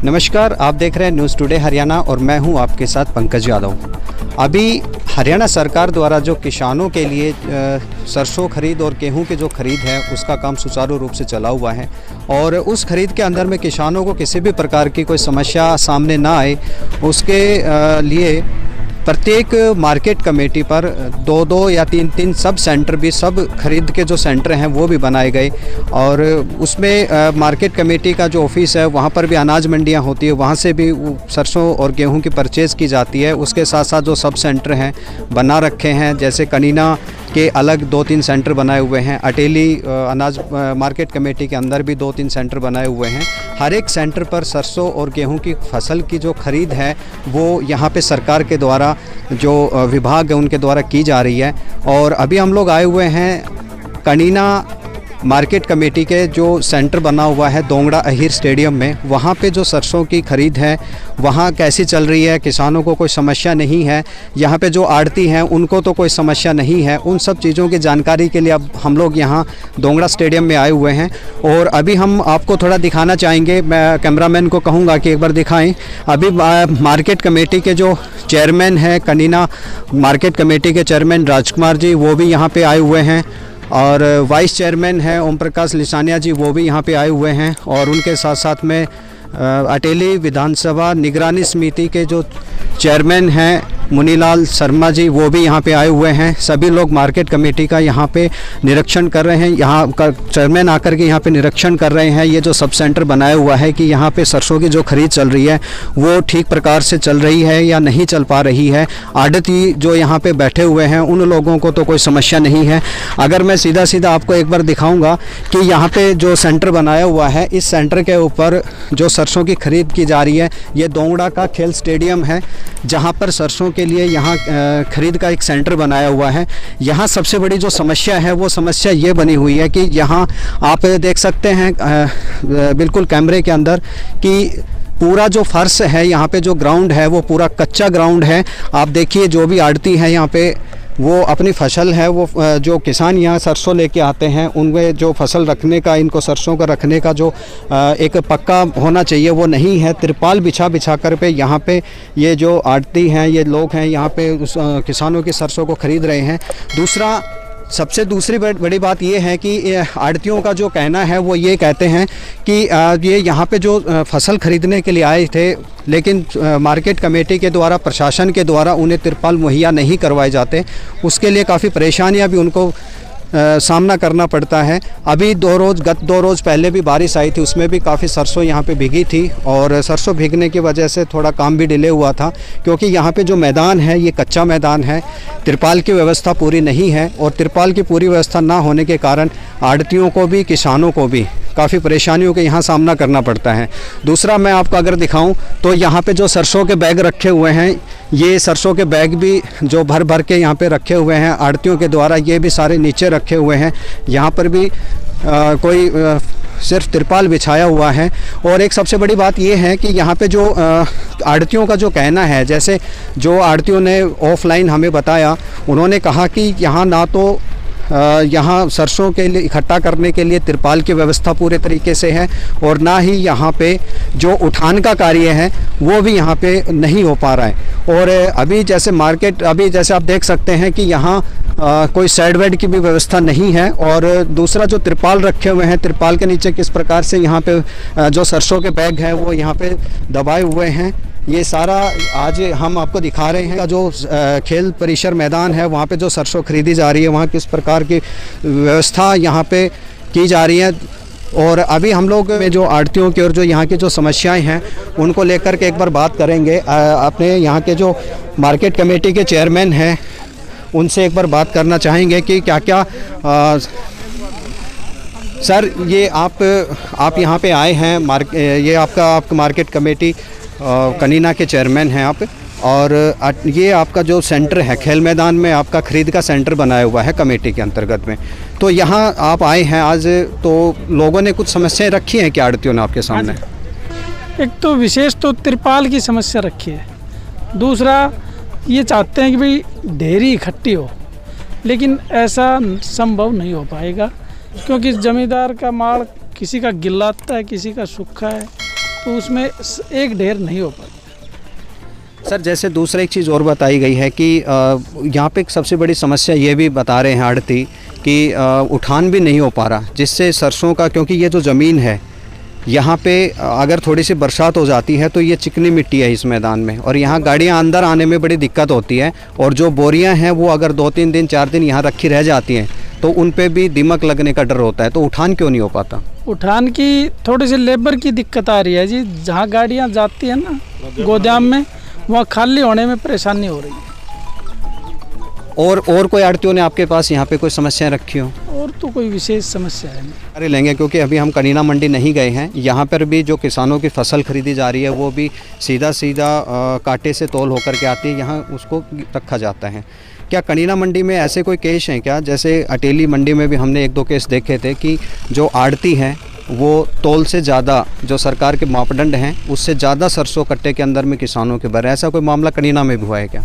नमस्कार, आप देख रहे हैं न्यूज़ टुडे हरियाणा और मैं हूं आपके साथ पंकज यादव। अभी हरियाणा सरकार द्वारा जो किसानों के लिए सरसों खरीद और गेहूं की जो खरीद है उसका काम सुचारू रूप से चला हुआ है और उस खरीद के अंदर में किसानों को किसी भी प्रकार की कोई समस्या सामने ना आए उसके लिए प्रत्येक मार्केट कमेटी पर दो या तीन सब सेंटर भी, सब खरीद के जो सेंटर हैं वो भी बनाए गए और उसमें मार्केट कमेटी का जो ऑफिस है वहाँ पर भी अनाज मंडियाँ होती है, वहाँ से भी सरसों और गेहूं की परचेज़ की जाती है। उसके साथ साथ जो सब सेंटर हैं बना रखे हैं, जैसे कनीना के अलग 2-3 सेंटर बनाए हुए हैं, अटेली अनाज मार्केट कमेटी के अंदर भी 2-3 सेंटर बनाए हुए हैं। हर एक सेंटर पर सरसों और गेहूं की फसल की जो खरीद है वो यहाँ पे सरकार के द्वारा जो विभाग है उनके द्वारा की जा रही है। और अभी हम लोग आए हुए हैं कनीना मार्केट कमेटी के जो सेंटर बना हुआ है दोंगड़ा अहीर स्टेडियम में। वहाँ पे जो सरसों की खरीद है वहाँ कैसी चल रही है, किसानों को कोई समस्या नहीं है, यहाँ पे जो आड़ती हैं उनको तो कोई समस्या नहीं है। उन सब चीज़ों की जानकारी के लिए अब हम लोग यहाँ दोंगड़ा स्टेडियम में आए हुए हैं और अभी हम आपको थोड़ा दिखाना चाहेंगे। मैं कैमरामैन को कहूँगा कि एक बार दिखाएँ। अभी मार्केट कमेटी के जो चेयरमैन हैं, कनीना मार्केट कमेटी के चेयरमैन राजकुमार जी, वो भी यहाँ पर आए हुए हैं और वाइस चेयरमैन हैं ओम प्रकाश लिसानिया जी, वो भी यहाँ पे आए हुए हैं। और उनके साथ साथ में अटेली विधानसभा निगरानी समिति के जो चेयरमैन हैं मुनीलाल शर्मा जी, वो भी यहाँ पे आए हुए हैं। सभी लोग मार्केट कमेटी का यहाँ पे निरीक्षण कर रहे हैं। यहाँ का चेयरमैन आकर के यहाँ पे निरीक्षण कर रहे हैं ये जो सब सेंटर बनाया हुआ है कि यहाँ पे सरसों की जो खरीद चल रही है वो ठीक प्रकार से चल रही है या नहीं चल पा रही है। आड़ती जो यहाँ पे बैठे हुए हैं उन लोगों को तो कोई समस्या नहीं है। अगर मैं सीधा आपको एक बार दिखाऊँगा कि यहाँ पर जो सेंटर बनाया हुआ है, इस सेंटर के ऊपर जो सरसों की खरीद की जा रही है, ये दोंगड़ा का खेल स्टेडियम है जहाँ पर सरसों के लिए यहाँ खरीद का एक सेंटर बनाया हुआ है। यहाँ सबसे बड़ी जो समस्या है वो समस्या ये बनी हुई है कि यहाँ आप देख सकते हैं बिल्कुल कैमरे के अंदर कि पूरा जो फर्श है यहाँ पे, जो ग्राउंड है वो पूरा कच्चा ग्राउंड है। आप देखिए जो भी आड़ती हैं यहाँ पे वो अपनी फसल है, वो जो किसान यहाँ सरसों लेके आते हैं उनमें जो फसल रखने का, इनको सरसों का रखने का जो एक पक्का होना चाहिए वो नहीं है। तिरपाल बिछा कर पे यहाँ पे ये जो आड़ती हैं, ये लोग हैं यहाँ पे किसानों की सरसों को ख़रीद रहे हैं। दूसरी बड़ी बात ये है कि आड़तियों का जो कहना है वो ये कहते हैं कि ये यहाँ पे जो फसल खरीदने के लिए आए थे, लेकिन मार्केट कमेटी के द्वारा, प्रशासन के द्वारा उन्हें तिरपाल मुहैया नहीं करवाए जाते। उसके लिए काफ़ी परेशानियाँ भी उनको सामना करना पड़ता है। अभी गत 2 रोज़ पहले भी बारिश आई थी, उसमें भी काफ़ी सरसों यहाँ पे भीगी थी और सरसों भीगने की वजह से थोड़ा काम भी डिले हुआ था, क्योंकि यहाँ पे जो मैदान है ये कच्चा मैदान है, तिरपाल की व्यवस्था पूरी नहीं है और तिरपाल की पूरी व्यवस्था ना होने के कारण आड़तियों को भी, किसानों को भी काफ़ी परेशानियों के यहाँ सामना करना पड़ता है। दूसरा मैं आपको अगर दिखाऊं तो यहाँ पे जो सरसों के बैग रखे हुए हैं, ये सरसों के बैग भी जो भर के यहाँ पे रखे हुए हैं आड़तियों के द्वारा, ये भी सारे नीचे रखे हुए हैं। यहाँ पर भी कोई सिर्फ तिरपाल बिछाया हुआ है। और एक सबसे बड़ी बात ये है कि यहाँ पे जो आड़तियों का जो कहना है, जैसे जो आड़तियों ने ऑफलाइन हमें बताया, उन्होंने कहा कि यहाँ ना तो यहाँ सरसों के लिए इकट्ठा करने के लिए तिरपाल की व्यवस्था पूरे तरीके से है और ना ही यहाँ पे जो उठान का कार्य है वो भी यहाँ पे नहीं हो पा रहा है। और अभी जैसे आप देख सकते हैं कि यहाँ कोई साइड वेड की भी व्यवस्था नहीं है। और दूसरा जो तिरपाल रखे हुए हैं, तिरपाल के नीचे किस प्रकार से यहाँ पे जो सरसों के बैग हैं वो यहाँ पे दबाए हुए हैं, ये सारा आज हम आपको दिखा रहे हैं। जो खेल परिसर मैदान है वहाँ पे जो सरसों खरीदी जा रही है, वहाँ किस प्रकार की व्यवस्था यहाँ पे की जा रही है। और अभी हम लोग में जो आड़तियों की और जो यहाँ की जो समस्याएं हैं उनको लेकर के एक बार बात करेंगे। अपने यहाँ के जो मार्केट कमेटी के चेयरमैन हैं उनसे एक बार बात करना चाहेंगे कि क्या सर, ये आप यहाँ पे आए हैं, ये आपका मार्केट कमेटी कनीना के चेयरमैन हैं आप, और ये आपका जो सेंटर है खेल मैदान में आपका खरीद का सेंटर बनाया हुआ है कमेटी के अंतर्गत में, तो यहाँ आप आए हैं आज, तो लोगों ने कुछ समस्याएं रखी हैं क्या आड़तियों ने आपके सामने? एक तो विशेष तो तिरपाल की समस्या रखी है, दूसरा ये चाहते हैं कि भाई ढेरी इकट्ठी हो, लेकिन ऐसा संभव नहीं हो पाएगा क्योंकि ज़मींदार का माल किसी का गिल्ला आता है, किसी का सूखा है, तो उसमें एक ढेर नहीं हो पाती। सर जैसे दूसरा एक चीज़ और बताई गई है कि यहाँ पे एक सबसे बड़ी समस्या ये भी बता रहे हैं आड़ती कि उठान भी नहीं हो पा रहा, जिससे सरसों का, क्योंकि ये जो ज़मीन है यहाँ पे अगर थोड़ी सी बरसात हो जाती है तो ये चिकनी मिट्टी है इस मैदान में, और यहाँ गाड़ियाँ अंदर आने में बड़ी दिक्कत होती है, और जो बोरियाँ हैं वो अगर 2-3 दिन 4 दिन यहाँ रखी रह जाती हैं तो उन पे भी दीमक लगने का डर होता है। तो उठान क्यों नहीं हो पाता? उठान की थोड़ी सी लेबर की दिक्कत आ रही है जी। जहाँ गाड़ियाँ जाती हैं ना गोदाम में, वहाँ खाली होने में परेशानी हो रही है। और कोई आड़तियों ने आपके पास यहाँ पे कोई समस्याएं रखी हो? और तो कोई विशेष समस्या है नहीं। अरे लेंगे, क्योंकि अभी हम कनीना मंडी नहीं गए हैं। यहाँ पर भी जो किसानों की फसल खरीदी जा रही है वो भी सीधा कांटे से तौल होकर के आती है, यहाँ उसको रखा जाता है। क्या कनीना मंडी में ऐसे कोई केस हैं क्या? जैसे अटेली मंडी में भी हमने 1-2 केस देखे थे कि जो आड़ती हैं वो तौल से ज़्यादा, जो सरकार के मापदंड हैं उससे ज़्यादा सरसों कट्टे के अंदर में किसानों के भरे। ऐसा कोई मामला कनीना में भी हुआ है क्या?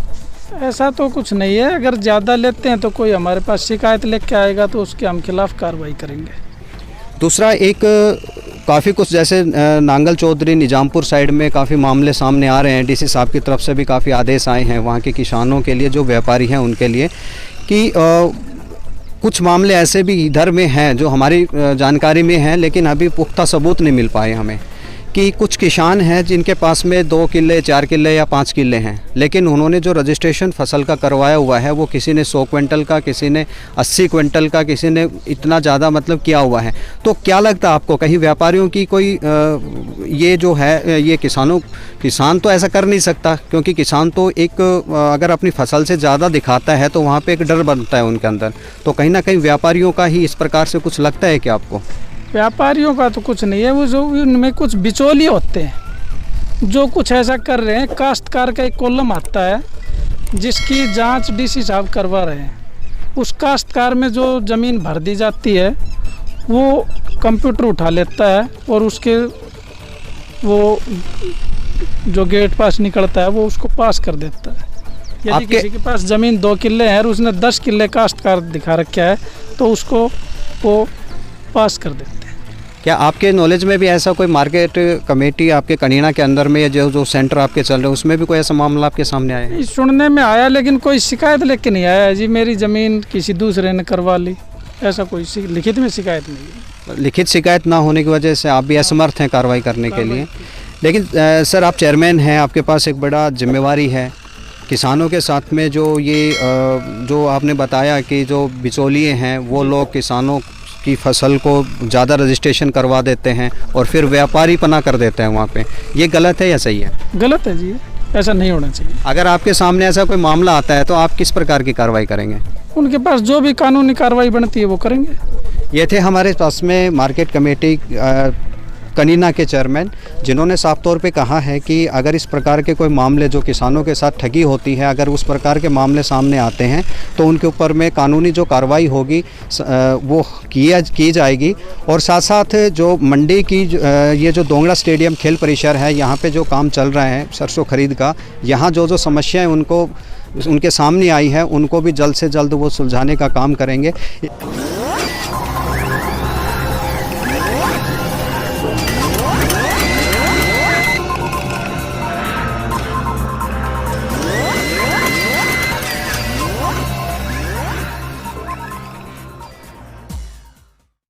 ऐसा तो कुछ नहीं है। अगर ज़्यादा लेते हैं तो कोई हमारे पास शिकायत लेके आएगा तो उसके हम खिलाफ कार्रवाई करेंगे। दूसरा एक काफ़ी कुछ जैसे नांगल चौधरी निजामपुर साइड में काफ़ी मामले सामने आ रहे हैं। डीसी साहब की तरफ से भी काफ़ी आदेश आए हैं वहाँ के किसानों के लिए, जो व्यापारी हैं उनके लिए, कि कुछ मामले ऐसे भी इधर में हैं जो हमारी जानकारी में हैं, लेकिन अभी पुख्ता सबूत नहीं मिल पाए हमें, कि कुछ किसान हैं जिनके पास में 2 किल्ले 4 किल्ले या 5 किल्ले हैं, लेकिन उन्होंने जो रजिस्ट्रेशन फसल का करवाया हुआ है वो किसी ने 100 क्विंटल का, किसी ने 80 क्विंटल का, किसी ने इतना ज़्यादा मतलब किया हुआ है। तो क्या लगता है आपको, कहीं व्यापारियों की कोई ये जो है ये किसान तो ऐसा कर नहीं सकता, क्योंकि किसान तो एक अगर अपनी फसल से ज़्यादा दिखाता है तो वहाँ पर एक डर बनता है उनके अंदर, तो कहीं ना कहीं व्यापारियों का ही इस प्रकार से कुछ लगता है क्या आपको? व्यापारियों का तो कुछ नहीं है, वो जो उनमें कुछ बिचौलिए होते हैं जो कुछ ऐसा कर रहे हैं। काश्तकार का एक कॉलम आता है जिसकी जांच डीसी साहब करवा रहे हैं। उस काश्तकार में जो ज़मीन भर दी जाती है वो कंप्यूटर उठा लेता है और उसके वो जो गेट पास निकलता है वो उसको पास कर देता है। यदि किसी के पास ज़मीन 2 किल्ले है और उसने 10 किल्ले काश्तकार दिखा रखा है तो उसको वो पास कर देते हैं। क्या आपके नॉलेज में भी ऐसा कोई मार्केट कमेटी आपके कनीना के अंदर में, या जो सेंटर आपके चल रहे हैं उसमें भी कोई ऐसा मामला आपके सामने आया है? सुनने में आया, लेकिन कोई शिकायत लेके नहीं आया जी मेरी ज़मीन किसी दूसरे ने करवा ली, ऐसा कोई लिखित में शिकायत नहीं है। लिखित शिकायत ना होने की वजह से आप भी असमर्थ हैं कार्रवाई करने के लिए। लेकिन सर आप चेयरमैन हैं, आपके पास एक बड़ा जिम्मेवारी है किसानों के साथ में। जो आपने बताया कि जो बिचौलिए हैं वो लोग किसानों की फसल को ज़्यादा रजिस्ट्रेशन करवा देते हैं और फिर व्यापारी पना कर देते हैं वहाँ पे, ये गलत है या सही है? गलत है जी, ऐसा नहीं होना चाहिए। अगर आपके सामने ऐसा कोई मामला आता है तो आप किस प्रकार की कार्रवाई करेंगे? उनके पास जो भी कानूनी कार्रवाई बनती है वो करेंगे। ये थे हमारे पास में मार्केट कमेटी कनीना के चेयरमैन, जिन्होंने साफ तौर पे कहा है कि अगर इस प्रकार के कोई मामले जो किसानों के साथ ठगी होती है, अगर उस प्रकार के मामले सामने आते हैं तो उनके ऊपर में कानूनी जो कार्रवाई होगी वो की जाएगी। और साथ साथ जो मंडी की ये जो दोंगड़ा स्टेडियम खेल परिसर है, यहाँ पे जो काम चल रहा है सरसों खरीद का, यहाँ जो समस्याएँ उनके सामने आई है उनको भी जल्द से जल्द वो सुलझाने का काम करेंगे।